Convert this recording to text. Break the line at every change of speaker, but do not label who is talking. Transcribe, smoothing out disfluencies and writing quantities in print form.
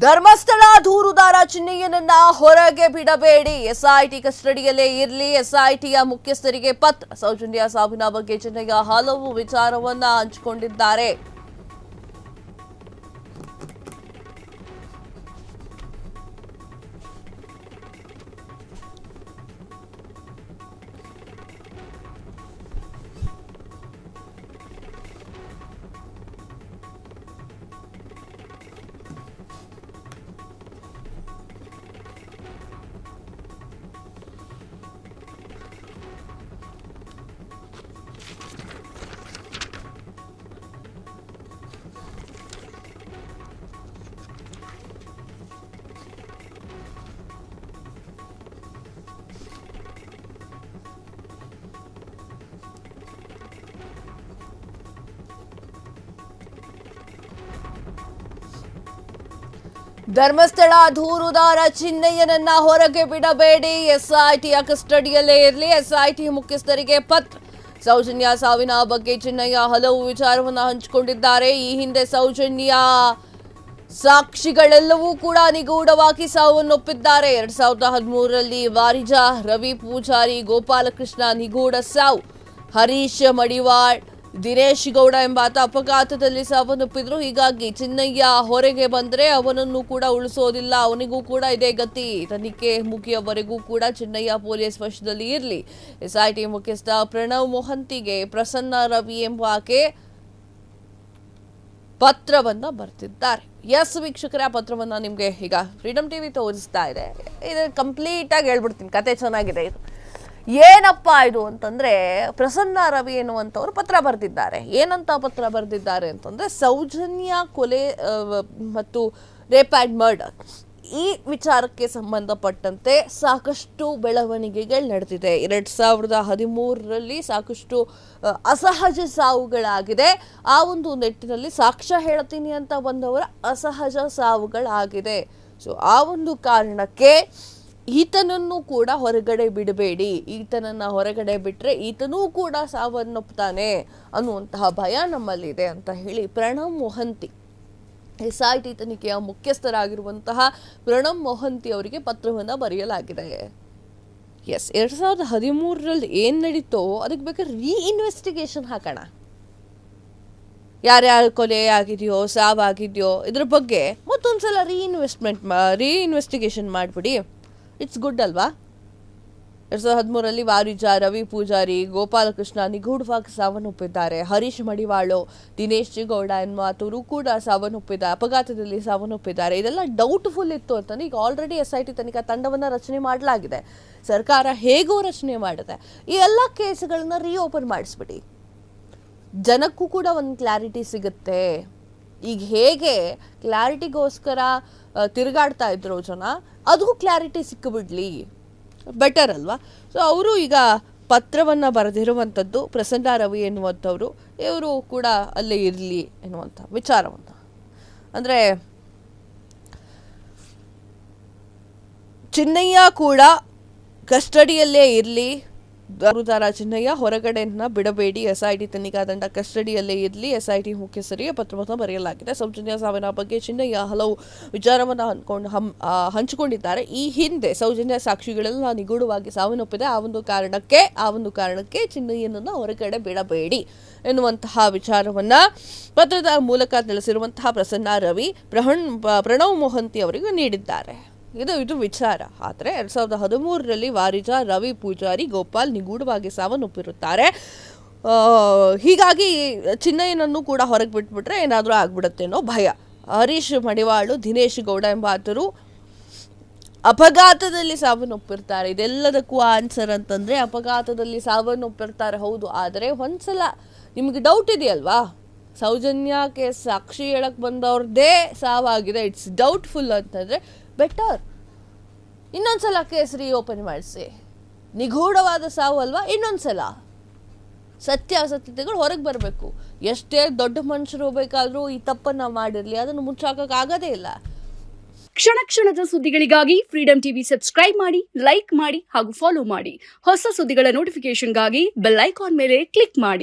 ಧರ್ಮಸ್ಥಳ ದೂರುದಾರ ಚಿನ್ನಯ್ಯನನ್ನ ಹೊರಗೆ ಬಿಡಬೇಡಿ, ಎಸ್ಐಟಿ ಕಸ್ಟಡಿಯಲ್ಲೇ ಇರಲಿ, ಎಸ್ಐಟಿಯ ಮುಖ್ಯಸ್ಥರಿಗೆ ಪತ್ರ. ಸೌಜನ್ಯ ಸಾವಿನ ಬಗ್ಗೆ ಚಿನ್ನಯ್ಯ ಹಲವು ವಿಚಾರವನ್ನ ಹಂಚಿಕೊಂಡಿದ್ದಾರೆ. ಧರ್ಮಸ್ಥಳ ದೂರುದಾರ ಚಿನ್ನಯ್ಯನನ್ನ ಹೊರಗೆ ಬಿಡಬೇಡಿ, ಎಸ್ಐಟಿಯ ಕಸ್ಟಡಿಯಲ್ಲೇ ಇರಲಿ, ಎಸ್ಐಟಿ ಮುಖ್ಯಸ್ಥರಿಗೆ ಪತ್ರ. ಸೌಜನ್ಯ ಸಾವಿನ ಬಗ್ಗೆ ಚಿನ್ನಯ್ಯ ಹಲವು ವಿಚಾರವನ್ನ ಹಂಚಿಕೊಂಡಿದ್ದಾರೆ. ಈ ಹಿಂದೆ ಸೌಜನ್ಯ ಸಾಕ್ಷಿಗಳೆಲ್ಲವೂ ಕೂಡ ನಿಗೂಢವಾಗಿ ಸಾವನ್ನಪ್ಪಿದ್ದಾರೆ. 2013ರಲ್ಲಿ ವಾರಿಜ, ರವಿ ಪೂಜಾರಿ, ಗೋಪಾಲಕೃಷ್ಣ ನಿಗೂಢ ಸಾವು. ಹರೀಶ್ ಮಡಿವಾಳ್, ದಿನೇಶ್ ಗೌಡ ಎಂಬಾತ ಅಪಘಾತದಲ್ಲಿ ಸಾವನ್ನಪ್ಪಿದ್ರು. ಹೀಗಾಗಿ ಚಿನ್ನಯ್ಯ ಹೊರಗೆ ಬಂದ್ರೆ ಅವನನ್ನು ಕೂಡ ಉಳಿಸೋದಿಲ್ಲ, ಅವನಿಗೂ ಕೂಡ ಇದೇ ಗತಿ. ತನಿಖೆ ಮುಗಿಯವರೆಗೂ ಕೂಡ ಚಿನ್ನಯ್ಯ ಪೊಲೀಸ್ ವಶದಲ್ಲಿ ಇರಲಿ. ಎಸ್ಐಟಿ ಮುಖ್ಯಸ್ಥ ಪ್ರಣವ್ ಮೊಹಂತಿಗೆ ಪ್ರಸನ್ನ ರವಿ ಎಂಬಾಕೆ ಪತ್ರವನ್ನ ಬರೆದಿದ್ದಾರೆ. ಎಸ್ ವೀಕ್ಷಕರ, ಪತ್ರವನ್ನ ನಿಮ್ಗೆ ಈಗ ಫ್ರೀಡಮ್ ಟಿವಿ ತೋರಿಸ್ತಾ ಇದೆ. ಇದು ಕಂಪ್ಲೀಟ್ ಆಗಿ ಹೇಳ್ಬಿಡ್ತೀನಿ, ಕತೆ ಚೆನ್ನಾಗಿದೆ. ಇದು ಏನಪ್ಪ ಇದು ಅಂತಂದ್ರೆ, ಪ್ರಸನ್ನ ರವಿ ಎನ್ನುವಂಥವ್ರು ಪತ್ರ ಬರೆದಿದ್ದಾರೆ. ಏನಂತ ಪತ್ರ ಬರೆದಿದ್ದಾರೆ ಅಂತಂದ್ರೆ, ಸೌಜನ್ಯ ಕೊಲೆ ಮತ್ತು ರೇಪ್ ಆ್ಯಂಡ್ ಮರ್ಡರ್ ಈ ವಿಚಾರಕ್ಕೆ ಸಂಬಂಧಪಟ್ಟಂತೆ ಸಾಕಷ್ಟು ಬೆಳವಣಿಗೆಗಳು ನಡೆದಿದೆ. 2013ರಲ್ಲಿ ಸಾಕಷ್ಟು ಅಸಹಜ ಸಾವುಗಳಾಗಿದೆ. ಆ ಒಂದು ನಿಟ್ಟಿನಲ್ಲಿ ಸಾಕ್ಷ್ಯ ಹೇಳ್ತೀನಿ ಅಂತ ಬಂದವರ ಅಸಹಜ ಸಾವುಗಳಾಗಿದೆ. ಸೊ ಆ ಒಂದು ಕಾರಣಕ್ಕೆ ಈತನನ್ನು ಕೂಡ ಹೊರಗಡೆ ಬಿಡಬೇಡಿ, ಈತನನ್ನ ಹೊರಗಡೆ ಬಿಟ್ರೆ ಈತನೂ ಕೂಡ ಸಾವನ್ನಪ್ಪುತ್ತಾನೆ ಅನ್ನುವಂತಹ ಭಯ ನಮ್ಮಲ್ಲಿದೆ ಅಂತ ಹೇಳಿ ಪ್ರಣವ್ ಮೊಹಂತಿ, ಎಸ್ಐಟಿ ತನಿಖೆಯ ಮುಖ್ಯಸ್ಥರಾಗಿರುವಂತಹ ಪ್ರಣವ್ ಮೊಹಂತಿ ಅವರಿಗೆ ಪತ್ರವನ್ನು ಬರೆಯಲಾಗಿದೆ. ಎಸ್, 2013ರಲ್ಲಿ ಏನು ನಡೀತೋ ಅದಕ್ಕೆ ಬೇಕಾದ್ರೆ ರೀಇನ್ವೆಸ್ಟಿಗೇಷನ್ ಹಾಕೋಣ. ಯಾರ್ಯಾರು ಕೊಲೆ ಆಗಿದೆಯೋ, ಸಾವಾಗಿದೆಯೋ ಇದ್ರ ಬಗ್ಗೆ ಮತ್ತೊಂದ್ಸಲ ರೀಇನ್ವೆಸ್ಟಿಗೇಷನ್ ಮಾಡಿಬಿಡಿ. ಇಟ್ಸ್ ಗುಡ್ ಅಲ್ವಾ? 2013ರಲ್ಲಿ ವಾರಿಜ, ರವಿ ಪೂಜಾರಿ, ಗೋಪಾಲಕೃಷ್ಣ ನಿಗೂಢವಾಗಿ ಸಾವನ್ನಪ್ಪಿದ್ದಾರೆ. ಹರೀಶ್ ಮಡಿವಾಳು, ದಿನೇಶ್ ಗೌಡ ಎನ್ನುವರು ಕೂಡ ಸಾವನ್ನಪ್ಪಿದ್ದಾರೆ, ಅಪಘಾತದಲ್ಲಿ ಸಾವನ್ನಪ್ಪಿದ್ದಾರೆ. ಇದೆಲ್ಲ ಡೌಟ್ಫುಲ್ ಇತ್ತು ಅಂತಂದ್ರೆ ಈಗ ಆಲ್ರೆಡಿ ಎಸ್ಐಟಿ ತನಿಖಾ ತಂಡವನ್ನು ರಚನೆ ಮಾಡಲಾಗಿದೆ. ಸರ್ಕಾರ ಹೇಗೋ ರಚನೆ ಮಾಡಿದೆ. ಈ ಎಲ್ಲ ಕೇಸ್ಗಳನ್ನ ರೀಓಪನ್ ಮಾಡಿಸ್ಬಿಡಿ, ಜನಕ್ಕೂ ಕೂಡ ಒಂದು ಕ್ಲಾರಿಟಿ ಸಿಗುತ್ತೆ. ಈಗ ಹೇಗೆ ಕ್ಲಾರಿಟಿಗೋಸ್ಕರ ತಿರುಗಾಡ್ತಾ ಇದ್ರು ಜನ, ಅದು ಕ್ಲಾರಿಟಿ ಸಿಕ್ಕಿಬಿಡ್ಲಿ, ಬೆಟರ್ ಅಲ್ವಾ? ಸೊ ಅವರು ಈಗ ಪತ್ರವನ್ನು ಬರೆದಿರುವಂಥದ್ದು ಪ್ರಸನ್ನ ರವಿ ಎನ್ನುವಂಥವ್ರು, ಇವರು ಕೂಡ ಅಲ್ಲೇ ಇರಲಿ ಎನ್ನುವಂಥ ವಿಚಾರವನ್ನು. ಅಂದರೆ ಚಿನ್ನಯ್ಯ ಕೂಡ ಕಸ್ಟಡಿಯಲ್ಲೇ ಇರಲಿ, ದೂರುದಾರ ಚಿನ್ನಯ್ಯ ಹೊರಗಡೆಯನ್ನ ಬಿಡಬೇಡಿ, ಎಸ್ಐಟಿ ತನಿಖಾ ತಂಡ ಕಸ್ಟಡಿಯಲ್ಲೇ ಇರಲಿ, ಎಸ್ಐಟಿ ಮುಖ್ಯಸ್ಥರಿಗೆ ಪತ್ರವನ್ನು ಬರೆಯಲಾಗಿದೆ. ಸೌಜನ್ಯ ಸಾವಿನ ಬಗ್ಗೆ ಚಿನ್ನಯ್ಯ ಹಲವು ವಿಚಾರವನ್ನು ಹಂಚಿಕೊಂಡಿದ್ದಾರೆ. ಈ ಹಿಂದೆ ಸೌಜನ್ಯ ಸಾಕ್ಷಿಗಳೆಲ್ಲ ನಿಗೂಢವಾಗಿ ಸಾವನ್ನಪ್ಪಿದೆ. ಆ ಒಂದು ಕಾರಣಕ್ಕೆ ಚಿನ್ನಯ್ಯನನ್ನ ಹೊರಗಡೆ ಬಿಡಬೇಡಿ ಎನ್ನುವಂತಹ ವಿಚಾರವನ್ನ ಪತ್ರದ ಮೂಲಕ ತಿಳಿಸಿರುವಂತಹ ಪ್ರಸನ್ನ ರವಿ ಪ್ರಣವ್ ಮೊಹಂತಿ ಅವರಿಗೆ ನೀಡಿದ್ದಾರೆ. ಇದು ವಿಚಾರ. ಆದರೆ 2013ರಲ್ಲಿ ವಾರಿಜ, ರವಿ ಪೂಜಾರಿ, ಗೋಪಾಲ್ ನಿಗೂಢವಾಗಿ ಸಾವನ್ನಪ್ಪಿರುತ್ತಾರೆ. ಹೀಗಾಗಿ ಚಿನ್ನಯ್ಯನನ್ನು ಕೂಡ ಹೊರಗೆ ಬಿಟ್ಬಿಟ್ರೆ ಏನಾದರೂ ಆಗ್ಬಿಡುತ್ತೆ ಅನ್ನೋ ಭಯ. ಹರೀಶ್ ಮಡಿವಾಳು, ದಿನೇಶ್ ಗೌಡ ಎಂಬಾತರು ಅಪಘಾತದಲ್ಲಿ ಸಾವನ್ನಪ್ಪಿರ್ತಾರೆ. ಇದೆಲ್ಲದಕ್ಕೂ ಆನ್ಸರ್ ಅಂತಂದ್ರೆ ಅಪಘಾತದಲ್ಲಿ ಸಾವನ್ನಪ್ಪಿರ್ತಾರೆ, ಹೌದು. ಆದರೆ ಒಂದ್ಸಲ ನಿಮಗೆ ಡೌಟ್ ಇದೆಯಲ್ವಾ, ಸೌಜನ್ಯಕ್ಕೆ ಸಾಕ್ಷಿ ಹೇಳಕ್ ಬಂದವ್ರದ್ದೇ ಸಾವಾಗಿದೆ, ಇಟ್ಸ್ ಡೌಟ್ಫುಲ್ ಅಂತಂದ್ರೆ ಬೆಟರ್ ಇನ್ನೊಂದ್ಸಲ ಕೇಸ್ ರೀಓಪನ್ ಮಾಡಿಸಿ. ನಿಗೂಢವಾದ ಸಾವು ಅಲ್ವಾ, ಇನ್ನೊಂದ್ಸಲ ಸತ್ಯಾಸತ್ಯತೆಗಳು ಹೊರಗೆ ಬರಬೇಕು. ಎಷ್ಟೇ ದೊಡ್ಡ ಮನುಷ್ಯರು ಬೇಕಾದರೂ ಈ ತಪ್ಪನ್ನು ಮಾಡಿರಲಿ, ಅದನ್ನು ಮುಚ್ಚಾಕಕ್ಕಾಗದೇ ಇಲ್ಲ.
ಕ್ಷಣ ಕ್ಷಣದ ಸುದ್ದಿಗಳಿಗಾಗಿ ಫ್ರೀಡಮ್ ಟಿವಿ ಸಬ್ಸ್ಕ್ರೈಬ್ ಮಾಡಿ, ಲೈಕ್ ಮಾಡಿ ಹಾಗೂ ಫಾಲೋ ಮಾಡಿ. ಹೊಸ ಸುದ್ದಿಗಳ ನೋಟಿಫಿಕೇಶನ್ಗಾಗಿ ಬೆಲ್ ಐಕಾನ್ ಮೇಲೆ ಕ್ಲಿಕ್ ಮಾಡಿ.